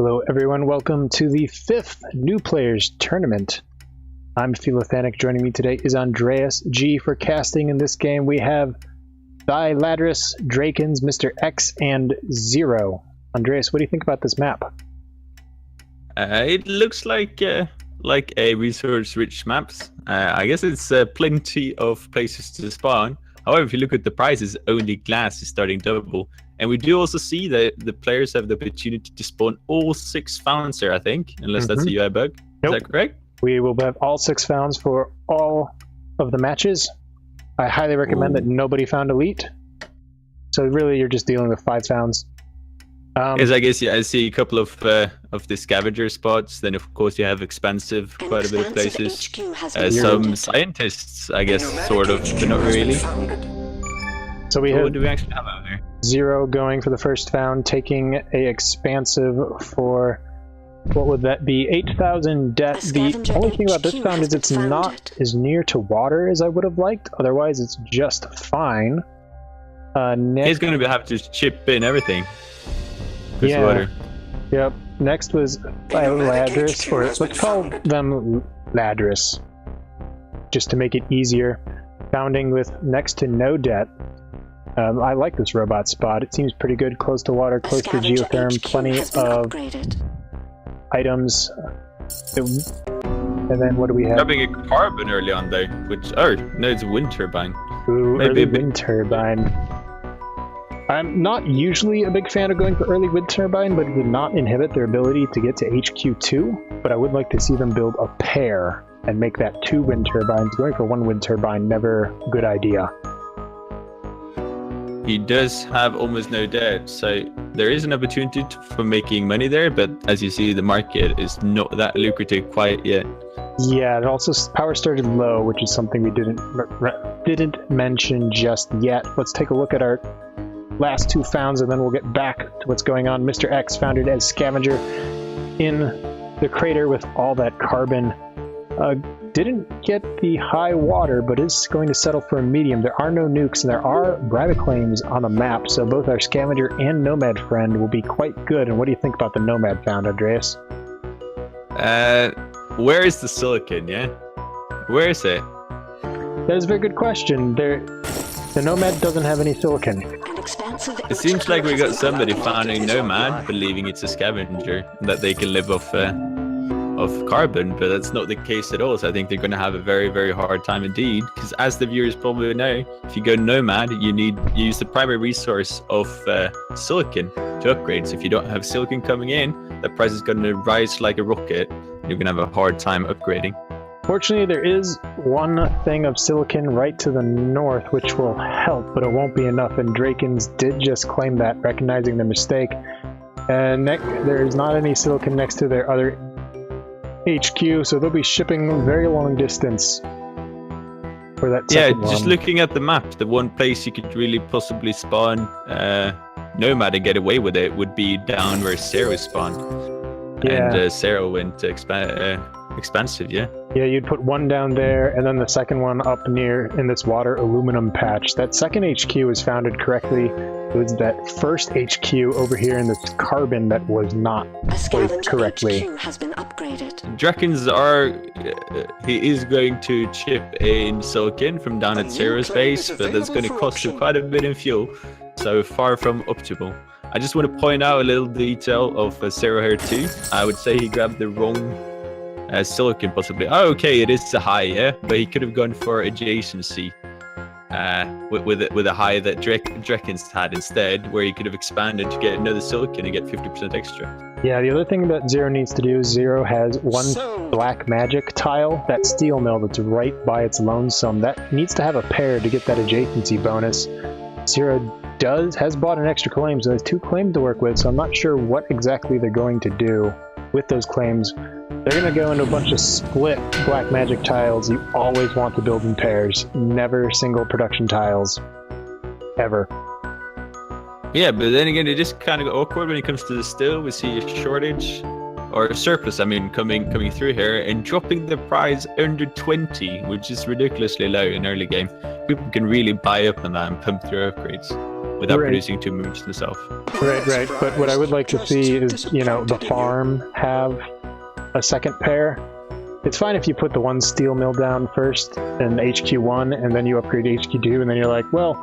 Hello everyone, welcome to the 5th New Players Tournament. I'm Philothanic. Joining me today is Andreas G for casting. In this game we have Thyladras, Drakens, Mr. X, and Zero. Andreas, what do you think about this map? It looks like a resource-rich map. I guess it's plenty of places to spawn. However, if you look at the prices, only glass is starting double. And we do also see that the players have the opportunity to spawn all 6 founds here, I think, unless that's a UI bug. Nope. Is that correct? We will have all 6 founds for all of the matches. I highly recommend that nobody found elite. So really, you're just dealing with 5 founds. As I guess, I see a couple of the scavenger spots. Then, of course, you have expensive, quite a bit of places. Some scientists, I guess, sort of, but not really. So we what do we actually have out there? Zero going for the first found, taking a expansive for, what would that be, 8,000 debt. The only thing about this found is it's not as near to water as I would have liked. Otherwise, it's just fine. He's going to have to chip in everything. Yeah. Water. Yep. Next was thyladras, or let's call them ladras, just to make it easier. Founding with next to no debt. I like this robot spot. It seems pretty good, close to water, close to geotherm, plenty of items. And then what do we have? Grabbing a carbon early on though, which no, it's a wind turbine. Ooh, maybe early wind turbine. I'm not usually a big fan of going for early wind turbine, but it would not inhibit their ability to get to HQ2. But I would like to see them build a pair and make that 2 wind turbines. Going for 1 wind turbine, never a good idea. He does have almost no debt, so there is an opportunity for making money there, but as you see, the market is not that lucrative quite yet. Yeah, and also power started low, which is something we didn't mention just yet. Let's take a look at our last 2 founds, and then we'll get back to what's going on. Mr. X founded as scavenger in the crater with all that carbon. Didn't get the high water, but is going to settle for a medium. There are no nukes, and there are bravoclaims on the map, so both our scavenger and nomad friend will be quite good. And what do you think about the nomad found, Andreas? Where is the silicon, yeah? Where is it? That is a very good question. The nomad doesn't have any silicon. It seems like we got somebody founding nomad, believing it's a scavenger, that they can live off carbon, but that's not the case at all. So I think they're going to have a very, very hard time indeed, because as the viewers probably know, if you go nomad, you use the primary resource of silicon to upgrade. So if you don't have silicon coming in, the price is going to rise like a rocket. You're going to have a hard time upgrading. Fortunately, there is one thing of silicon right to the north, which will help, but it won't be enough, and Drakens did just claim that, recognizing their mistake. And there is not any silicon next to their other HQ, so they'll be shipping very long distance for that second one. Just looking at the map, the one place you could really possibly spawn nomad and get away with it would be down where Zero spawned. Yeah. And Zero went expansive, yeah. Yeah, you'd put one down there, and then the second one up near in this water aluminum patch. That second HQ was founded correctly. It was that first HQ over here in this carbon that was not placed correctly. HQ has been upgraded. Drakens he is going to chip in silicon from down at Zero's base, but that's going to cost him quite a bit in fuel, so far from optimal. I just want to point out a little detail of Zero here too. I would say he grabbed the wrong silicon possibly. Oh, okay, it is a high, yeah, but he could have gone for adjacency with a high that Drakens had instead, where he could have expanded to get another silicon and get 50% extra. Yeah, the other thing that Zero needs to do is Zero has one black magic tile, that steel mill that's right by its lonesome. That needs to have a pair to get that adjacency bonus. Zero has bought an extra claim, so there's 2 claims to work with, so I'm not sure what exactly they're going to do with those claims. They're going to go into a bunch of split black magic tiles. You always want to build in pairs, never single production tiles, ever. Yeah, but then again, it is kind of awkward when it comes to the steel. We see a shortage, or a surplus, I mean, coming through here, and dropping the price under 20, which is ridiculously low in early game. People can really buy up on that and pump through upgrades. without Right. producing too much themselves. Right. But what I would like to see is, the farm have a second pair. It's fine if you put the one steel mill down first and HQ1, and then you upgrade HQ2, and then you're like, well,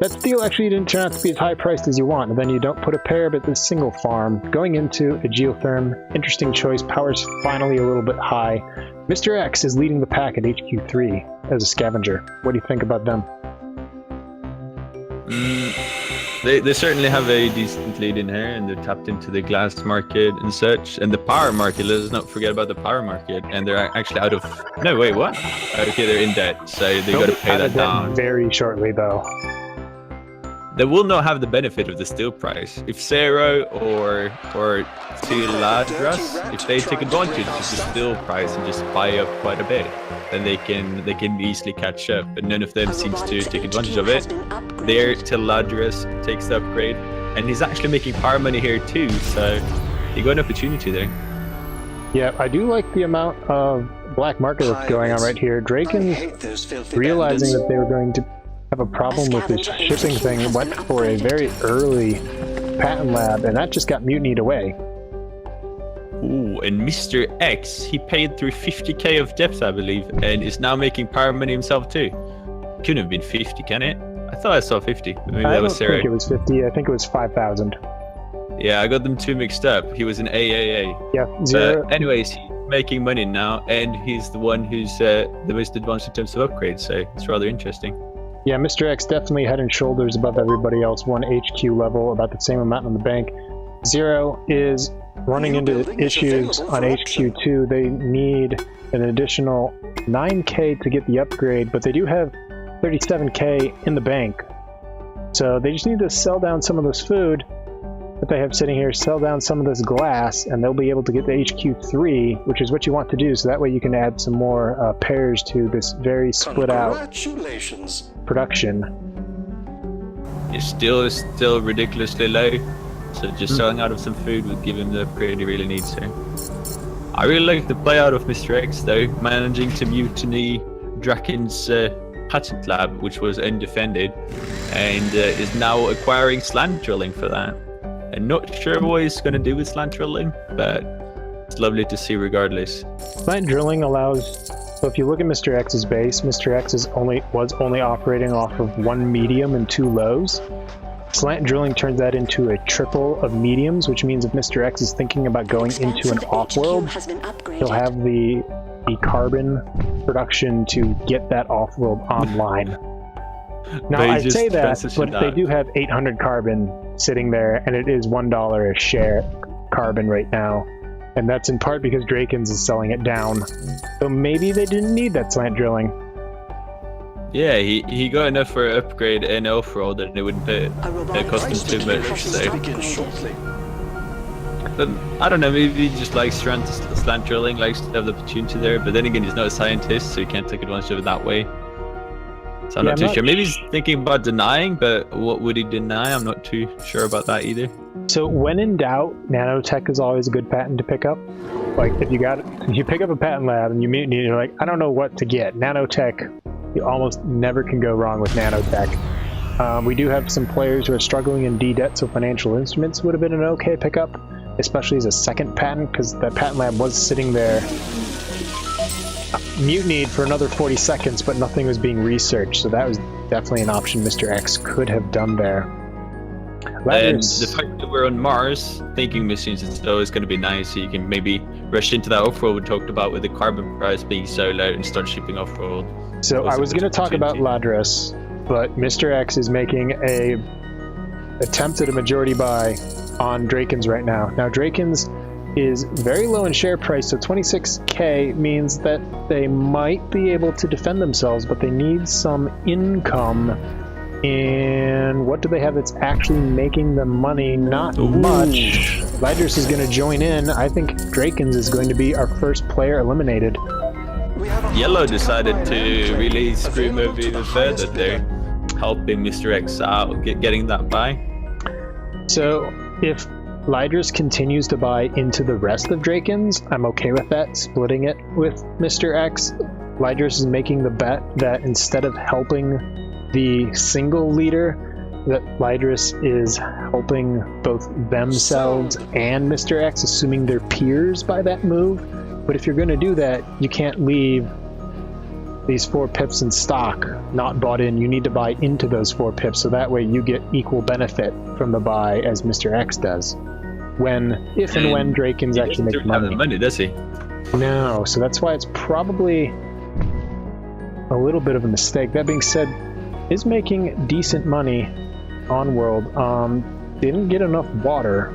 that steel actually didn't turn out to be as high priced as you want, and then you don't put a pair, but this single farm. Going into a geotherm, interesting choice, power's finally a little bit high. Mr. X is leading the pack at HQ3 as a scavenger. What do you think about them? They certainly have a decent lead in here, and they're tapped into the glass market and such, and the power market. Let us not forget about the power market, and they're actually out of. No, wait, what? Okay, they're in debt, so they got to pay that down very shortly, though. They will not have the benefit of the steel price. If Zero or thyladras, if they take advantage of the steel price and just buy up quite a bit, then they can easily catch up. But none of them seems to take advantage of it. There, thyladras takes the upgrade, and he's actually making power money here too. So you got an opportunity there. Yeah, I do like the amount of black market that's going on right here. Drakens, realizing that they were going to have a problem with this shipping thing, went for a very early patent lab, and that just got mutinied away. Ooh, and Mr. X, he paid through 50k of debt, I believe, and is now making power money himself too. Couldn't have been 50, can it? I thought I saw 50. Maybe that was Sarah. I don't think it was 50. I think it was 5,000. Yeah, I got them two mixed up. He was an AAA. Yeah, Zero. Anyways, he's making money now, and he's the one who's the most advanced in terms of upgrades, so it's rather interesting. Yeah, Mr. X definitely head and shoulders above everybody else, one HQ level, about the same amount in the bank. Zero is running into issues on HQ2. They need an additional 9k to get the upgrade, but they do have 37k in the bank. So they just need to sell down some of this food that they have sitting here, sell down some of this glass, and they'll be able to get to HQ3, which is what you want to do, so that way you can add some more pairs to this very split out production. His steel is still ridiculously low, so just selling out of some food would give him the upgrade he really needs here. I really like the play out of Mr. X though, managing to mutiny Drakens' patent lab, which was undefended, and is now acquiring slant drilling for that. I'm not sure what he's going to do with slant drilling, but it's lovely to see regardless. Slant drilling allows, so if you look at Mr. X's base, Mr. X was only operating off of one medium and two lows. Slant drilling turns that into a triple of mediums, which means if Mr. X is thinking about going into an Offworld, he'll have the carbon production to get that Offworld online. Now, I say that, but they do have 800 carbon sitting there, and it is $1 a share carbon right now. And that's in part because Drakens is selling it down. So maybe they didn't need that slant drilling. Yeah, he got enough for an upgrade in Offworld and it wouldn't cost him too much. So. But I don't know, maybe he just likes slant drilling, likes to have the opportunity there. But then again, he's not a scientist, so he can't take advantage of it that way. So I'm not too sure. Maybe he's thinking about denying, but what would he deny? I'm not too sure about that either. So when in doubt, nanotech is always a good patent to pick up. Like if you pick up a patent lab and you mutiny and you're like, I don't know what to get. Nanotech, you almost never can go wrong with nanotech. We do have some players who are struggling in D-debt, so financial instruments would have been an okay pickup, especially as a second patent, because that patent lab was sitting there mutinied for another 40 seconds, but nothing was being researched, so that was definitely an option Mr. X could have done there. And the fact that we're on Mars, thinking missions is always going to be nice, so you can maybe rush into that Offworld we talked about with the carbon price being so low and start shipping Offworld. So I was going to talk about Ladras, but Mr. X is making a attempt at a majority buy on Drakens right now. Now Drakens is very low in share price, so 26k means that they might be able to defend themselves, but they need some income. And what do they have that's actually making them money? Not much. Lydris is going to join in. I think Drakens is going to be our first player eliminated. Yellow decided to really screw him over even further there, helping Mr. X out, getting that buy. So if Lydris continues to buy into the rest of Drakens, I'm okay with that, splitting it with Mr. X. Lydris is making the bet that instead of helping the single leader, that Lydras is helping both themselves and Mr. X, assuming they're peers by that move. But if you're going to do that, you can't leave these 4 pips in stock not bought in. You need to buy into those 4 pips, so that way you get equal benefit from the buy as Mr. X does. If and when Drakens actually make money. Have money, does he? No, so that's why it's probably a little bit of a mistake. That being said, is making decent money on World. Didn't get enough water,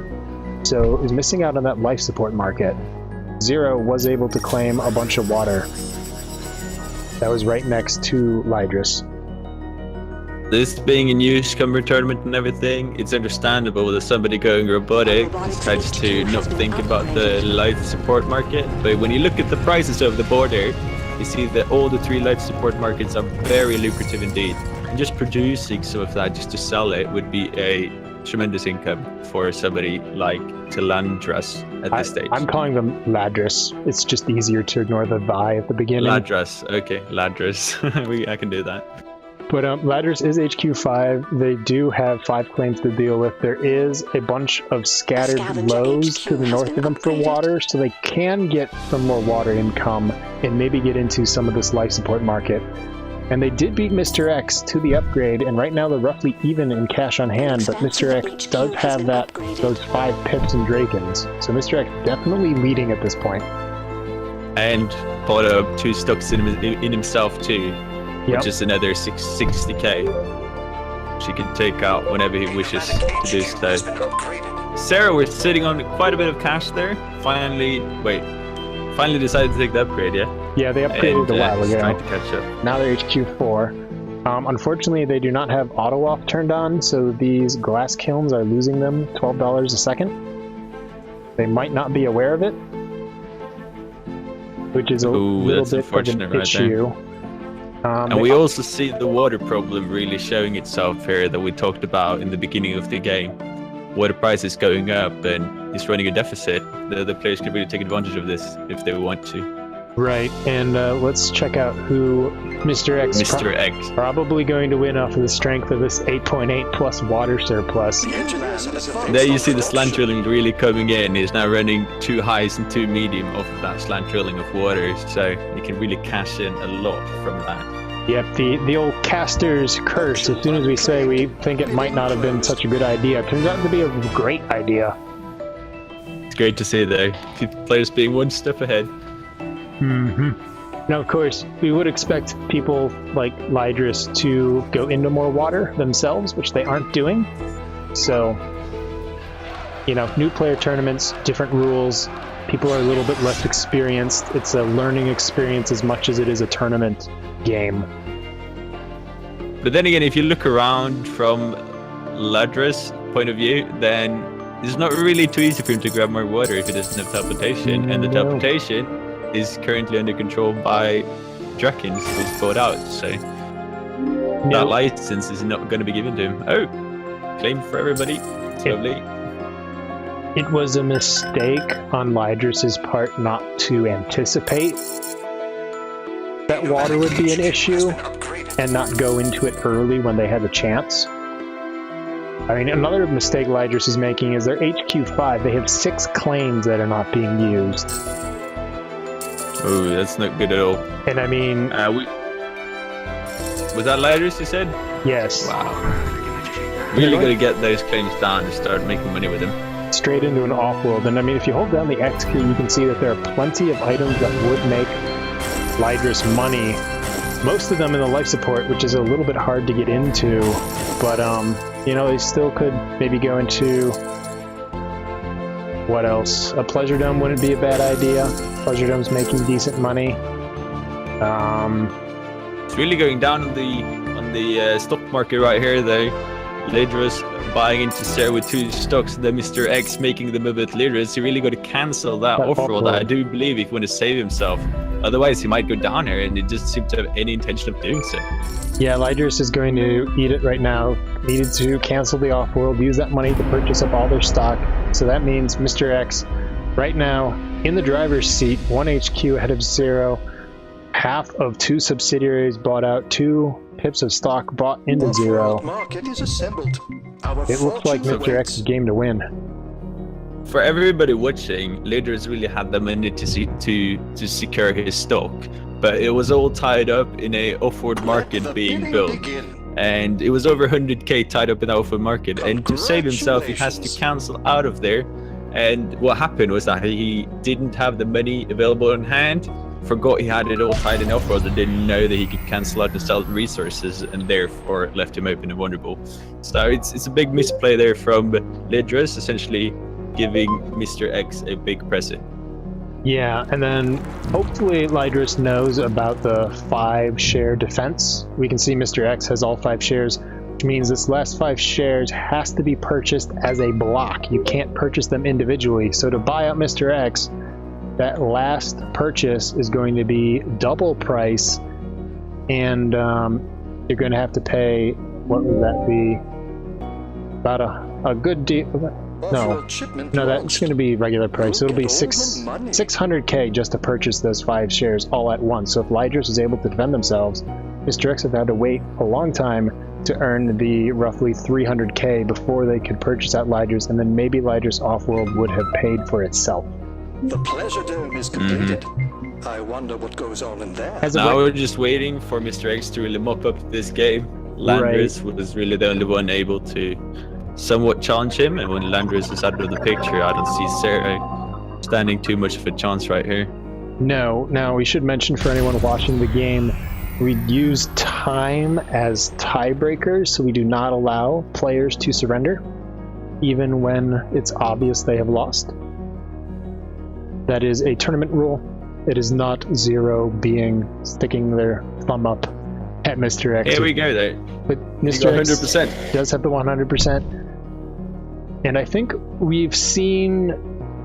so is missing out on that life support market. Zero was able to claim a bunch of water. That was right next to Lydras. This being a newcomer tournament and everything, it's understandable that somebody going robotic decides to not think about the life support market. But when you look at the prices of the border, you see that all the 3 life support markets are very lucrative indeed. And just producing some of that just to sell it would be a tremendous income for somebody like thyladras at this stage. I'm calling them ladras. It's just easier to ignore the "thy" at the beginning. Ladras, okay, ladras. I can do that. But Ladras is HQ5. They do have 5 claims to deal with. There is a bunch of scattered lows to the north of them for water, so they can get some more water income and maybe get into some of this life support market. And they did beat Mr. X to the upgrade, and right now they're roughly even in cash on hand, but Mr. X does have those 5 pips and Drakens. So Mr. X definitely leading at this point. And bought up 2 stocks in himself too. Yep. Which is another 660k, which he can take out whenever he wishes to do so. Sarah, we're sitting on quite a bit of cash there. Finally decided to take the upgrade, yeah? Yeah, they upgraded a while ago. Trying to catch up. Now they're HQ4. Unfortunately, they do not have auto-off turned on, so these glass kilns are losing them $12 a second. They might not be aware of it, which is a little bit of an issue. And we also see the water problem really showing itself here that we talked about in the beginning of the game. Water prices going up and it's running a deficit. The players can really take advantage of this if they want to. Right, and let's check out who Mr. X is probably going to win off of the strength of this 8.8 plus water surplus. There you see the slant drilling really coming in. He's now running 2 highs and 2 medium off of that slant drilling of water, so you can really cash in a lot from that. Yep, the old caster's curse. As soon as we say we think it might not have been such a good idea, it turns out to be a great idea. It's great to see though, players being 1 step ahead. Now, of course, we would expect people like Lydras to go into more water themselves, which they aren't doing. So, new player tournaments, different rules, people are a little bit less experienced. It's a learning experience as much as it is a tournament game. But then again, if you look around from Lydras' point of view, then it's not really too easy for him to grab more water if he doesn't have teleportation, and the teleportation is currently under control by Drakens, who's bought out, so that license is not going to be given to him. Oh, claim for everybody. It's lovely. It was a mistake on Lydras' part not to anticipate that water would be an issue and not go into it early when they had the chance. I mean, another mistake Lydras is making is their HQ5. They have 6 claims that are not being used. Oh, that's not good at all. And I mean... was that Lydras you said? Yes. Wow. Really got to get those claims down to start making money with them. Straight into an Offworld. And I mean, if you hold down the X key, you can see that there are plenty of items that would make Lydras money. Most of them in the life support, which is a little bit hard to get into. But, they still could maybe go into... What else? A Pleasure Dome wouldn't be a bad idea. Pleasure Dome's making decent money. It's really going down on the stock market right here, though. Lydras buying into Sarah with 2 stocks, and then Mr. X making the move at Lydras. He really got to cancel that Offworld, I do believe, if he wants to save himself. Otherwise, he might go down here, and he doesn't seem to have any intention of doing so. Yeah, Lydras is going to eat it right now. Needed to cancel the Offworld, use that money to purchase up all their stock. So that means Mr. X, right now, in the driver's seat, 1 HQ ahead of 0, half of 2 subsidiaries bought out, 2 pips of stock bought into Zero. Market is assembled. Our It looks like fortunes Mr. X's game to win. For everybody watching, Thyladras really had the money to secure his stock, but it was all tied up in a Offworld market being built. And it was over 100k tied up in the Offworld market, and to save himself he has to cancel out of there. And what happened was that he didn't have the money available on hand, forgot he had it all tied in Offworld, and didn't know that he could cancel out and sell the resources, and therefore left him open and vulnerable. So it's a big misplay there from Thyladras, essentially giving Mr. X a big present. Yeah, and then hopefully Thyladras knows about the 5 share defense. We can see Mr. X has all 5 shares, which means this last 5 shares has to be purchased as a block. You can't purchase them individually. So to buy out Mr. X, that last purchase is going to be double price, and you're going to have to pay, what would that be? About a good deal. No, that's going to be regular price. So it'll be 600k just to purchase those 5 shares all at once. So if Thyladras is able to defend themselves, Mr. X have had to wait a long time to earn the roughly 300k before they could purchase out Thyladras, and then maybe Thyladras Offworld would have paid for itself. The pleasure dome is completed. I wonder what goes on in there. Now we're just waiting for Mr. X to really mop up this game. Thyladras was really the only one able to somewhat challenge him, and when Thyladras is out of the picture, I don't see Zero standing too much of a chance right here. No. Now we should mention for anyone watching the game, we use time as tiebreakers, so we do not allow players to surrender, even when it's obvious they have lost. That is a tournament rule. It is not Zero sticking their thumb up at Mr. X. Here we go though. But Mr. X 100%. does have the 100%. And I think we've seen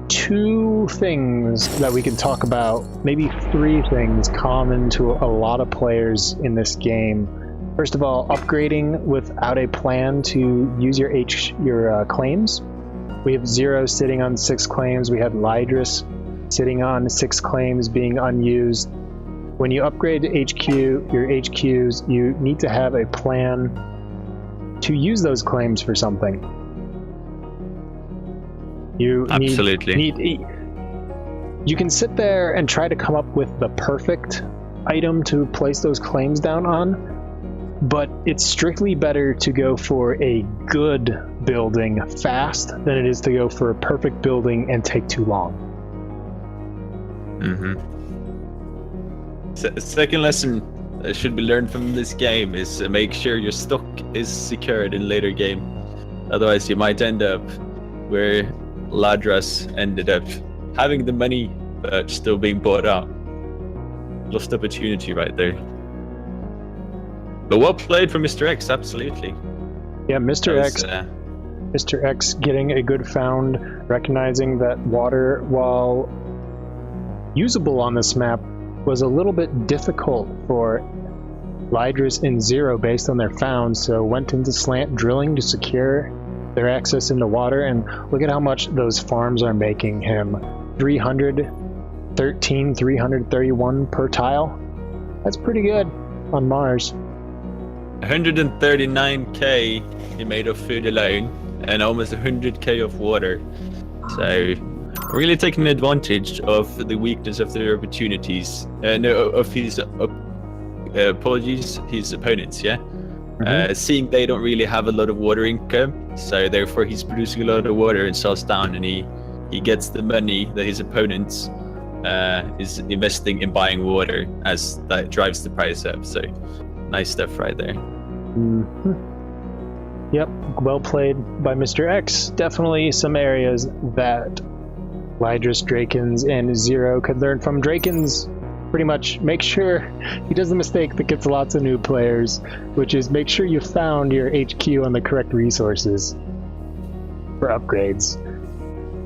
2 things that we can talk about, maybe 3 things common to a lot of players in this game. First of all, upgrading without a plan to use your claims. We have Zero sitting on 6 claims. We have Thyladras sitting on 6 claims being unused. When you upgrade to your HQs, you need to have a plan to use those claims for something. You you can sit there and try to come up with the perfect item to place those claims down on, but it's strictly better to go for a good building fast than it is to go for a perfect building and take too long. Second lesson that should be learned from this game is make sure your stock is secured in later game. Otherwise you might end up where Thyladras ended up having the money but still being bought out. Lost opportunity right there. But well played from Mr. X, absolutely. Yeah, Mr. X getting a good found, recognizing that water, while usable on this map, was a little bit difficult for Thyladras in Zero based on their found, so went into slant drilling to secure their access into water, and look at how much those farms are making him. 313, 331 per tile. That's pretty good on Mars. 139k he made of food alone, and almost 100k of water. So really taking advantage of the weakness of their opportunities, of his his opponents, yeah? Seeing they don't really have a lot of water income, so therefore he's producing a lot of water and sells down, and he gets the money that his opponents is investing in buying water, as that drives the price up. So nice stuff right there. Yep, well played by Mr. X. Definitely some areas that Thyladras, Drakens, and Zero could learn from. Drakens pretty much make sure he does the mistake that gets lots of new players, which is make sure you found your HQ on the correct resources for upgrades.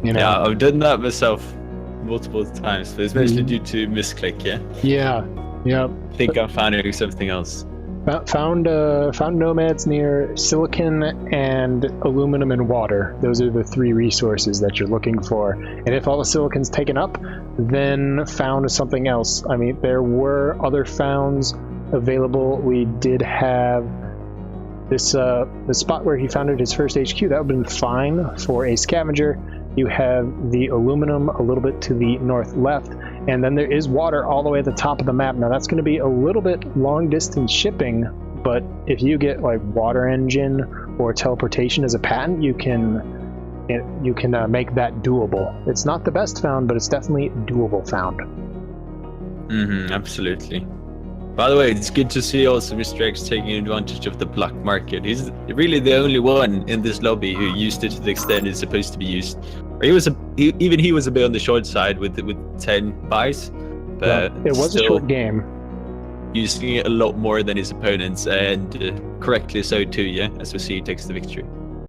You know? Yeah, I've done that myself multiple times, but especially due to misclick, yeah? Yeah, yep. I think I'm finding something else. Found nomads near silicon and aluminum and water. Those are the 3 resources that you're looking for. And if all the silicon's taken up, then found something else. I mean, there were other founds available. We did have this the spot where he founded his first HQ. That would have been fine for a scavenger. You have the aluminum a little bit to the north left, and then there is water all the way at the top of the map. Now that's going to be a little bit long distance shipping, but if you get like water engine or teleportation as a patent, you can make that doable. It's not the best found, but it's definitely doable found. Absolutely. By the way, it's good to see also Mr. X taking advantage of the black market. He's really the only one in this lobby who used it to the extent it's supposed to be used. Or he was a bit on the short side with 10 buys, but it was a short game. Using it a lot more than his opponents, and correctly so too. Yeah, as we see, he takes the victory.